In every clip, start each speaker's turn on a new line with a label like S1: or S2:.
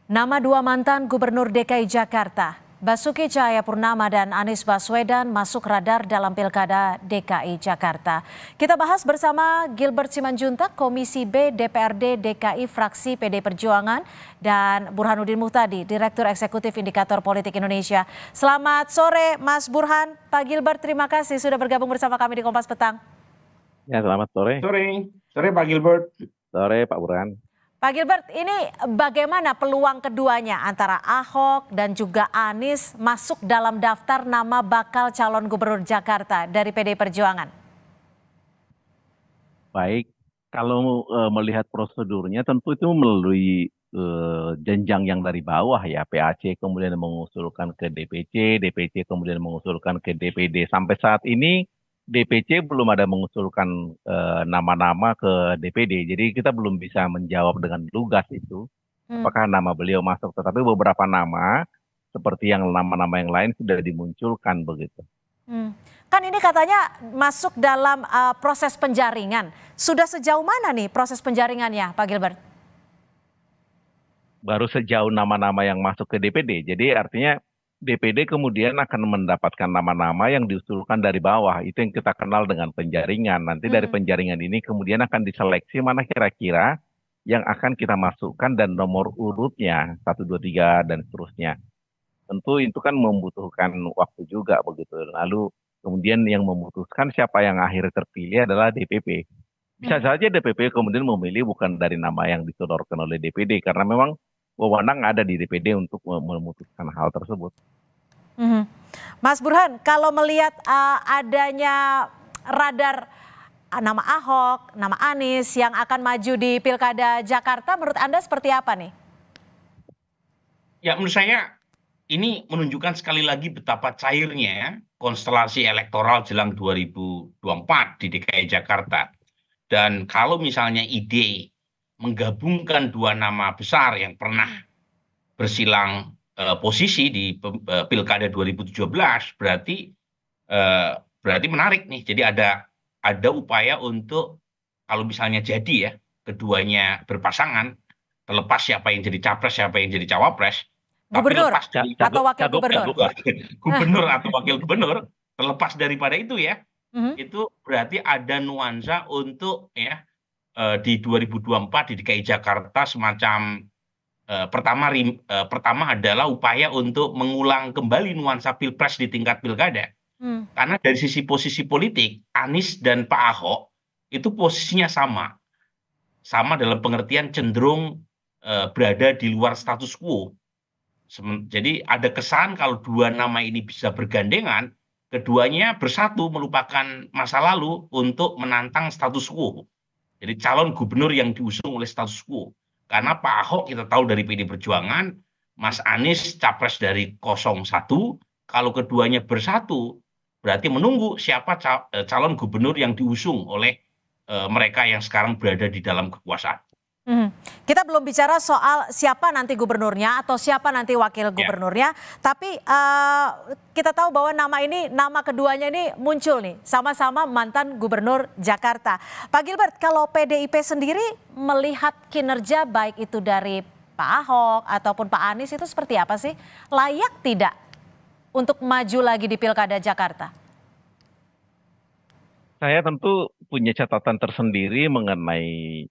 S1: Nama dua mantan Gubernur DKI Jakarta, Basuki Cahayapurnama dan Anies Baswedan masuk radar dalam Pilkada DKI Jakarta. Kita bahas bersama Gilbert Simanjuntak, Komisi B DPRD DKI Fraksi PD Perjuangan, dan Burhanuddin Muhtadi, Direktur Eksekutif Indikator Politik Indonesia. Selamat sore Mas Burhan. Pak Gilbert, terima kasih sudah bergabung bersama kami di Kompas Petang.
S2: Ya, selamat sore.
S3: Sore Pak Gilbert.
S2: Sore Pak Burhan.
S1: Pak Gilbert, ini bagaimana peluang keduanya antara Ahok dan juga Anies masuk dalam daftar nama bakal calon gubernur Jakarta dari PDI Perjuangan?
S2: Baik, kalau melihat prosedurnya tentu itu melalui jenjang yang dari bawah ya, PAC kemudian mengusulkan ke DPC, DPC kemudian mengusulkan ke DPD. Sampai saat ini DPC belum ada mengusulkan nama-nama ke DPD, jadi kita belum bisa menjawab dengan lugas itu apakah nama beliau masuk. Tetapi beberapa nama seperti yang nama-nama yang lain sudah dimunculkan begitu.
S1: Kan ini katanya masuk dalam proses penjaringan. Sudah sejauh mana nih proses penjaringannya, Pak Gilbert?
S2: Baru sejauh nama-nama yang masuk ke DPD. Jadi artinya DPD kemudian akan mendapatkan nama-nama yang diusulkan dari bawah. Itu yang kita kenal dengan penjaringan. Nanti dari penjaringan ini kemudian akan diseleksi mana kira-kira yang akan kita masukkan dan nomor urutnya 1, 2, 3 dan seterusnya. Tentu itu kan membutuhkan waktu juga begitu. Lalu kemudian yang memutuskan siapa yang akhirnya terpilih adalah DPP. Bisa saja DPP kemudian memilih bukan dari nama yang disodorkan oleh DPD karena memang wewenang ada di DPD untuk memutuskan hal tersebut.
S1: Mas Burhan, kalau melihat adanya radar nama Ahok, nama Anies yang akan maju di Pilkada Jakarta, menurut Anda seperti apa nih?
S3: Ya, menurut saya ini menunjukkan sekali lagi betapa cairnya konstelasi elektoral jelang 2024 di DKI Jakarta. Dan kalau misalnya ide menggabungkan dua nama besar yang pernah bersilang posisi di Pilkada 2017 berarti menarik nih. Jadi ada upaya untuk kalau misalnya jadi ya keduanya berpasangan, terlepas siapa yang jadi capres siapa yang jadi cawapres,
S1: Gubernur
S3: tapi lepas dari
S1: atau wakil gubernur?
S3: Gubernur atau wakil gubernur, terlepas daripada itu ya, itu berarti ada nuansa untuk ya di 2024 di DKI Jakarta semacam pertama adalah upaya untuk mengulang kembali nuansa pilpres di tingkat pilkada. Karena dari sisi posisi politik, Anies dan Pak Ahok itu posisinya sama dalam pengertian cenderung berada di luar status quo. Jadi ada kesan kalau dua nama ini bisa bergandengan, keduanya bersatu melupakan masa lalu untuk menantang status quo. Jadi calon gubernur yang diusung oleh status quo. Karena Pak Ahok kita tahu dari PD Perjuangan, Mas Anies capres dari 01, kalau keduanya bersatu, berarti menunggu siapa calon gubernur yang diusung oleh mereka yang sekarang berada di dalam kekuasaan.
S1: Kita belum bicara soal siapa nanti gubernurnya atau siapa nanti wakil gubernurnya, tapi kita tahu bahwa nama keduanya ini muncul nih, sama-sama mantan gubernur Jakarta. Pak Gilbert, kalau PDIP sendiri melihat kinerja baik itu dari Pak Ahok ataupun Pak Anies itu seperti apa sih? Layak tidak untuk maju lagi di Pilkada Jakarta?
S2: Saya tentu punya catatan tersendiri mengenai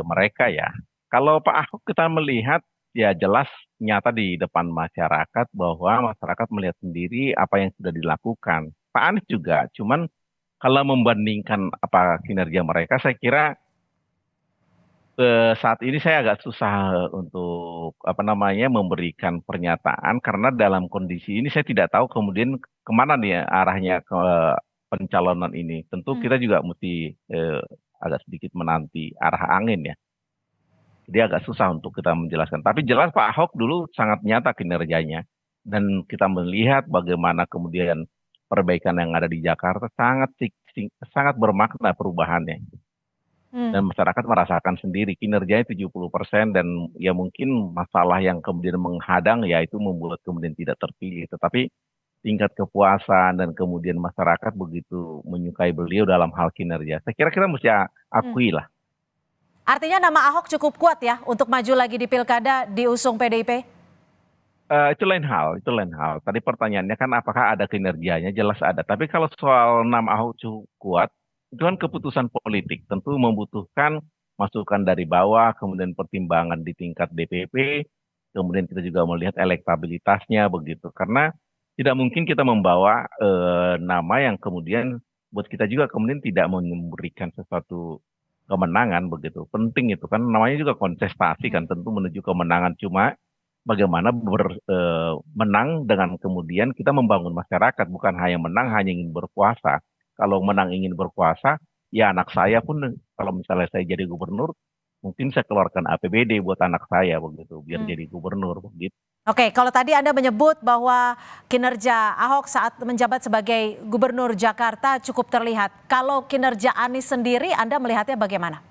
S2: mereka ya. Kalau Pak Ahok kita melihat ya jelas nyata di depan masyarakat bahwa masyarakat melihat sendiri apa yang sudah dilakukan. Pak Anies juga, cuman kalau membandingkan apa kinerja mereka, saya kira saat ini saya agak susah untuk memberikan pernyataan karena dalam kondisi ini saya tidak tahu kemudian kemana nih arahnya ke pencalonan ini. Tentu kita juga mesti agak sedikit menanti arah angin ya. Jadi agak susah untuk kita menjelaskan. Tapi jelas Pak Ahok dulu sangat nyata kinerjanya. Dan kita melihat bagaimana kemudian perbaikan yang ada di Jakarta sangat bermakna perubahannya. Dan masyarakat merasakan sendiri kinerjanya 70% dan ya mungkin masalah yang kemudian menghadang ya itu membuat kemudian tidak terpilih. Tetapi tingkat kepuasan dan kemudian masyarakat begitu menyukai beliau dalam hal kinerja. Saya kira kita mesti akui lah.
S1: Artinya nama Ahok cukup kuat ya untuk maju lagi di pilkada diusung PDIP?
S2: Itu lain hal, itu lain hal. Tadi pertanyaannya kan apakah ada kinerjanya? Jelas ada. Tapi kalau soal nama Ahok cukup kuat, itu kan keputusan politik. Tentu membutuhkan masukan dari bawah, kemudian pertimbangan di tingkat DPP, kemudian kita juga melihat elektabilitasnya begitu. Karena tidak mungkin kita membawa nama yang kemudian buat kita juga kemudian tidak memberikan sesuatu kemenangan begitu. Penting itu kan namanya juga kontestasi kan, tentu menuju kemenangan. Cuma bagaimana menang dengan kemudian kita membangun masyarakat, bukan hanya menang hanya ingin berkuasa. Kalau menang ingin berkuasa, ya anak saya pun kalau misalnya saya jadi gubernur, mungkin saya keluarkan APBD buat anak saya begitu, biar jadi gubernur begitu.
S1: Oke, kalau tadi Anda menyebut bahwa kinerja Ahok saat menjabat sebagai gubernur Jakarta cukup terlihat. Kalau kinerja Anies sendiri, Anda melihatnya bagaimana?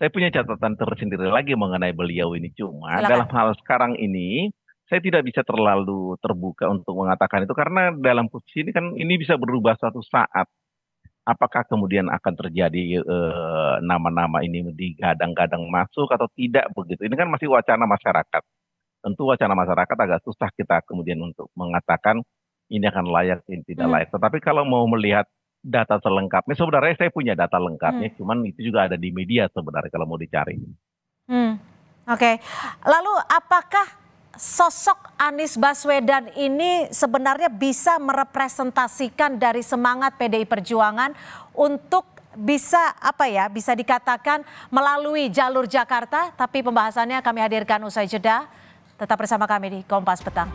S2: Saya punya catatan tersendiri lagi mengenai beliau ini. Cuma
S1: Silakan.
S2: dalam hal sekarang ini, saya tidak bisa terlalu terbuka untuk mengatakan itu. Karena dalam posisi ini kan ini bisa berubah suatu saat. Apakah kemudian akan terjadi nama-nama ini digadang-gadang masuk atau tidak begitu. Ini kan masih wacana masyarakat. Tentu wacana masyarakat agak susah kita kemudian untuk mengatakan ini akan layak, ini tidak layak. Tetapi kalau mau melihat data selengkapnya, sebenarnya saya punya data lengkapnya, cuman itu juga ada di media sebenarnya kalau mau dicari.
S1: Oke, lalu apakah sosok Anies Baswedan ini sebenarnya bisa merepresentasikan dari semangat PDI Perjuangan untuk bisa bisa dikatakan melalui jalur Jakarta, tapi pembahasannya kami hadirkan usai jeda. Tetap bersama kami di Kompas Petang.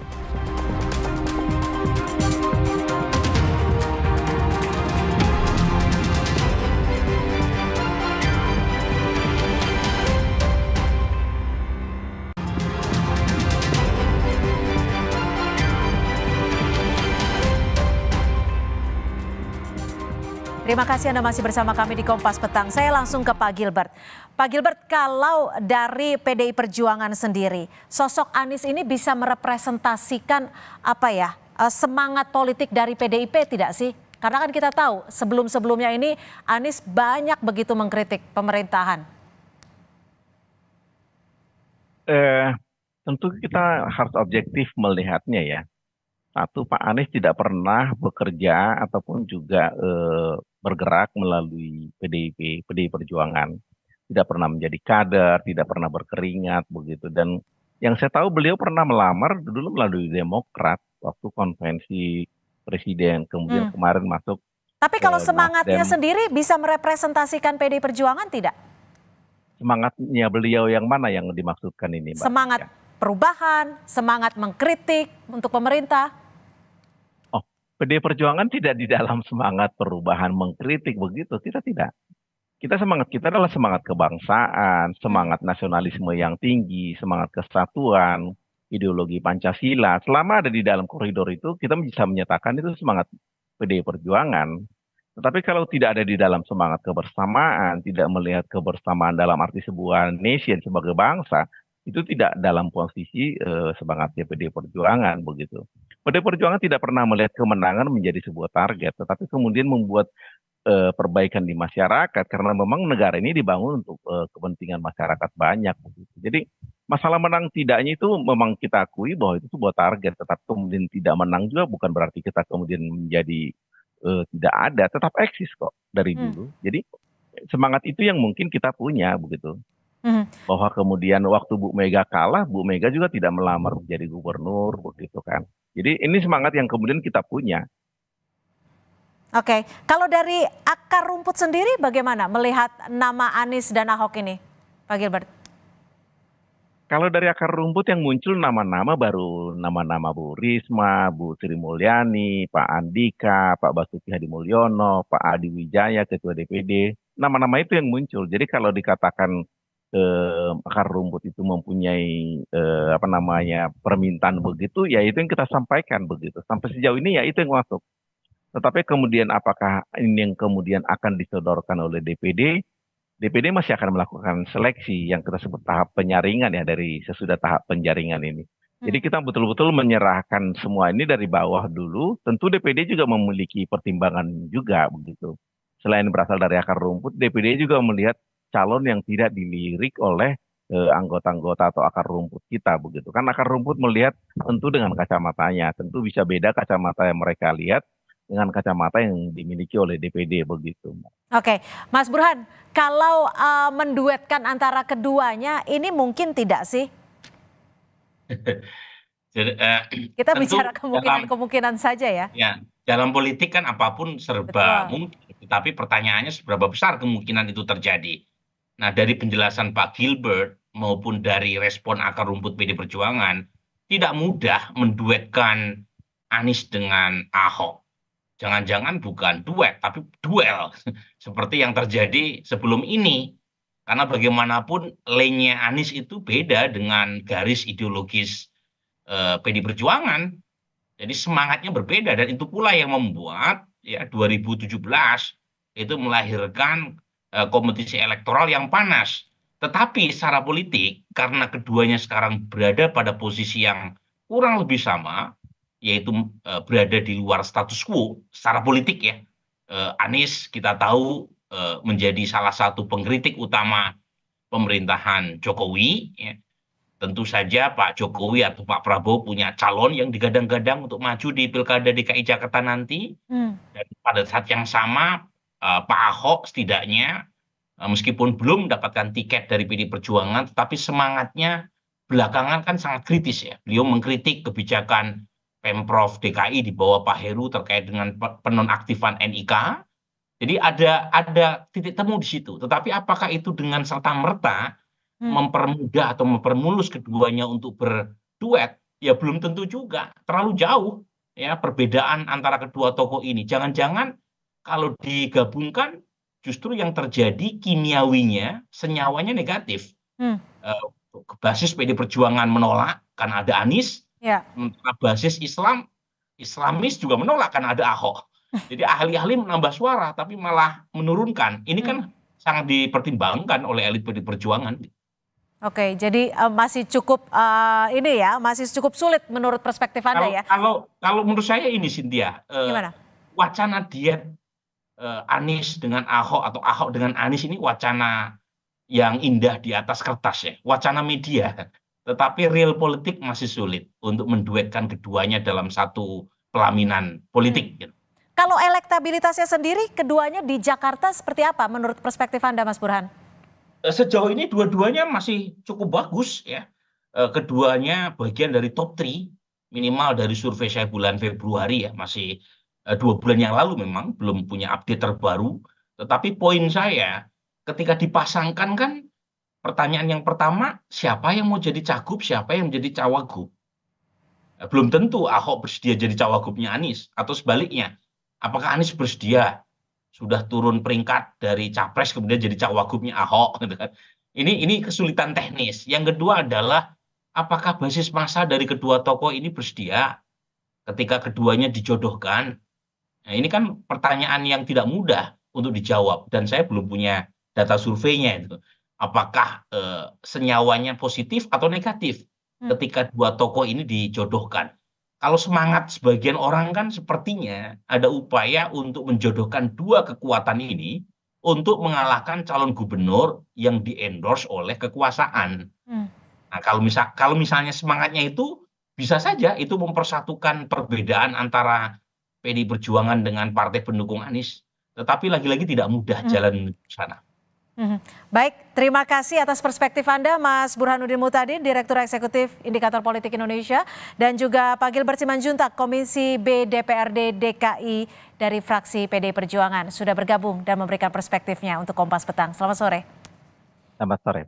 S1: Terima kasih Anda masih bersama kami di Kompas Petang. Saya langsung ke Pak Gilbert. Pak Gilbert, kalau dari PDI Perjuangan sendiri, sosok Anies ini bisa merepresentasikan semangat politik dari PDIP tidak sih? Karena kan kita tahu sebelum-sebelumnya ini Anies banyak begitu mengkritik pemerintahan.
S2: Tentu kita harus objektif melihatnya ya. Satu, Pak Anies tidak pernah bekerja ataupun juga bergerak melalui PDI Perjuangan. Tidak pernah menjadi kader, tidak pernah berkeringat begitu. Dan yang saya tahu beliau pernah melamar dulu melalui Demokrat waktu konvensi presiden, kemudian kemarin masuk.
S1: Tapi kalau semangatnya
S2: Nasdem.
S1: sendiri bisa merepresentasikan PDI Perjuangan tidak?
S2: Semangatnya beliau yang mana yang dimaksudkan ini, Mbak?
S1: Semangat perubahan, semangat mengkritik untuk pemerintah.
S2: PDI Perjuangan tidak di dalam semangat perubahan mengkritik begitu, kita tidak. Semangat kita adalah semangat kebangsaan, semangat nasionalisme yang tinggi, semangat kesatuan, ideologi Pancasila. Selama ada di dalam koridor itu, kita bisa menyatakan itu semangat PDI Perjuangan. Tetapi kalau tidak ada di dalam semangat kebersamaan, tidak melihat kebersamaan dalam arti sebuah nation sebagai bangsa, itu tidak dalam posisi semangatnya PDI Perjuangan begitu. PDI Perjuangan tidak pernah melihat kemenangan menjadi sebuah target, tetapi kemudian membuat perbaikan di masyarakat karena memang negara ini dibangun untuk kepentingan masyarakat banyak begitu. Jadi masalah menang tidaknya itu memang kita akui bahwa itu sebuah target, tetapi kemudian tidak menang juga bukan berarti kita kemudian menjadi tidak ada, tetap eksis kok dari dulu. Jadi semangat itu yang mungkin kita punya begitu. Bahwa kemudian waktu Bu Mega kalah, Bu Mega juga tidak melamar menjadi gubernur begitu kan. Jadi ini semangat yang kemudian kita punya.
S1: Oke, kalau dari akar rumput sendiri bagaimana melihat nama Anies dan Ahok ini, Pak Gilbert?
S2: Kalau dari akar rumput yang muncul nama-nama baru nama-nama Bu Risma, Bu Sri Mulyani, Pak Andika, Pak Basuki Hadimulyono, Pak Adi Wijaya, Ketua DPD. Nama-nama itu yang muncul. Jadi kalau dikatakan akar rumput itu mempunyai permintaan begitu, ya itu yang kita sampaikan begitu. Sampai sejauh ini ya itu yang masuk. Tetapi kemudian apakah ini yang kemudian akan disodorkan oleh DPD? DPD masih akan melakukan seleksi yang kita sebut tahap penyaringan ya dari sesudah tahap penjaringan ini. Jadi kita betul-betul menyerahkan semua ini dari bawah dulu. Tentu DPD juga memiliki pertimbangan juga begitu. Selain berasal dari akar rumput, DPD juga melihat calon yang tidak dilirik oleh anggota-anggota atau akar rumput kita begitu kan. Akar rumput melihat tentu dengan kacamatanya, tentu bisa beda kacamata yang mereka lihat dengan kacamata yang dimiliki oleh DPD begitu.
S1: Oke, Mas Burhan, kalau menduetkan antara keduanya ini mungkin tidak sih?
S3: Jadi,
S1: Kita
S3: tentu
S1: bicara
S3: dalam
S1: kemungkinan-kemungkinan saja ya.
S3: ya dalam politik kan apapun serba
S1: Betul.
S3: mungkin, tapi pertanyaannya seberapa besar kemungkinan itu terjadi. Nah, dari penjelasan Pak Gilbert maupun dari respon akar rumput PD Perjuangan, tidak mudah menduetkan Anies dengan Ahok. Jangan-jangan bukan duet, tapi duel. Seperti yang terjadi sebelum ini. Karena bagaimanapun lane-nya Anies itu beda dengan garis ideologis PD Perjuangan. Jadi semangatnya berbeda dan itu pula yang membuat ya 2017 itu melahirkan kompetisi elektoral yang panas. Tetapi secara politik karena keduanya sekarang berada pada posisi yang kurang lebih sama, yaitu berada di luar status quo secara politik ya. Anies kita tahu menjadi salah satu pengkritik utama pemerintahan Jokowi. Ya. Tentu saja Pak Jokowi atau Pak Prabowo punya calon yang digadang-gadang untuk maju di Pilkada DKI Jakarta nanti. Dan pada saat yang sama Pak Ahok setidaknya meskipun belum mendapatkan tiket dari PD Perjuangan, tetapi semangatnya belakangan kan sangat kritis ya. Beliau mengkritik kebijakan Pemprov DKI di bawah Pak Heru terkait dengan penonaktifan NIK. Jadi ada titik temu di situ. Tetapi apakah itu dengan serta-merta mempermudah atau mempermulus keduanya untuk berduet? Ya belum tentu juga. Terlalu jauh ya perbedaan antara kedua tokoh ini. Jangan-jangan kalau digabungkan justru yang terjadi kimiawinya, senyawanya negatif. Basis PD Perjuangan menolak karena ada Anies, sementara basis Islamis juga menolak karena ada Ahok. Jadi ahli-ahli menambah suara tapi malah menurunkan. Ini kan sangat dipertimbangkan oleh elit PD Perjuangan.
S1: Oke, jadi masih cukup ini ya, masih cukup sulit menurut perspektif Anda ya.
S3: Kalau menurut saya ini Cynthia,
S1: Gimana?
S3: wacana diet Anies dengan Ahok atau Ahok dengan Anies ini wacana yang indah di atas kertas ya, wacana media. Tetapi real politik masih sulit untuk menduetkan keduanya dalam satu pelaminan politik.
S1: Kalau elektabilitasnya sendiri, keduanya di Jakarta seperti apa menurut perspektif Anda, Mas Burhan?
S3: Sejauh ini dua-duanya masih cukup bagus ya. Keduanya bagian dari top 3 minimal dari survei saya bulan Februari ya, masih 2 bulan yang lalu memang belum punya update terbaru. Tetapi poin saya ketika dipasangkan kan pertanyaan yang pertama siapa yang mau jadi cagup, siapa yang menjadi cawagup. Belum tentu Ahok bersedia jadi cawagupnya Anies atau sebaliknya. Apakah Anies bersedia sudah turun peringkat dari capres kemudian jadi cawagupnya Ahok gitu kan. Ini kesulitan teknis. Yang kedua adalah apakah basis massa dari kedua tokoh ini bersedia ketika keduanya dijodohkan. Nah, ini kan pertanyaan yang tidak mudah untuk dijawab dan saya belum punya data surveinya itu. Apakah senyawanya positif atau negatif ketika dua tokoh ini dijodohkan. Kalau semangat sebagian orang kan sepertinya ada upaya untuk menjodohkan dua kekuatan ini untuk mengalahkan calon gubernur yang di-endorse oleh kekuasaan. Nah, kalau misalnya semangatnya itu bisa saja itu mempersatukan perbedaan antara PDI Perjuangan dengan partai pendukung Anies. Tetapi lagi-lagi tidak mudah jalan ke sana.
S1: Baik, terima kasih atas perspektif Anda Mas Burhanuddin Muhtadin, Direktur Eksekutif Indikator Politik Indonesia, dan juga Pak Gilbert Simanjuntak, Komisi B DPRD DKI dari fraksi PDI Perjuangan, sudah bergabung dan memberikan perspektifnya untuk Kompas Petang. Selamat sore.
S2: Selamat sore.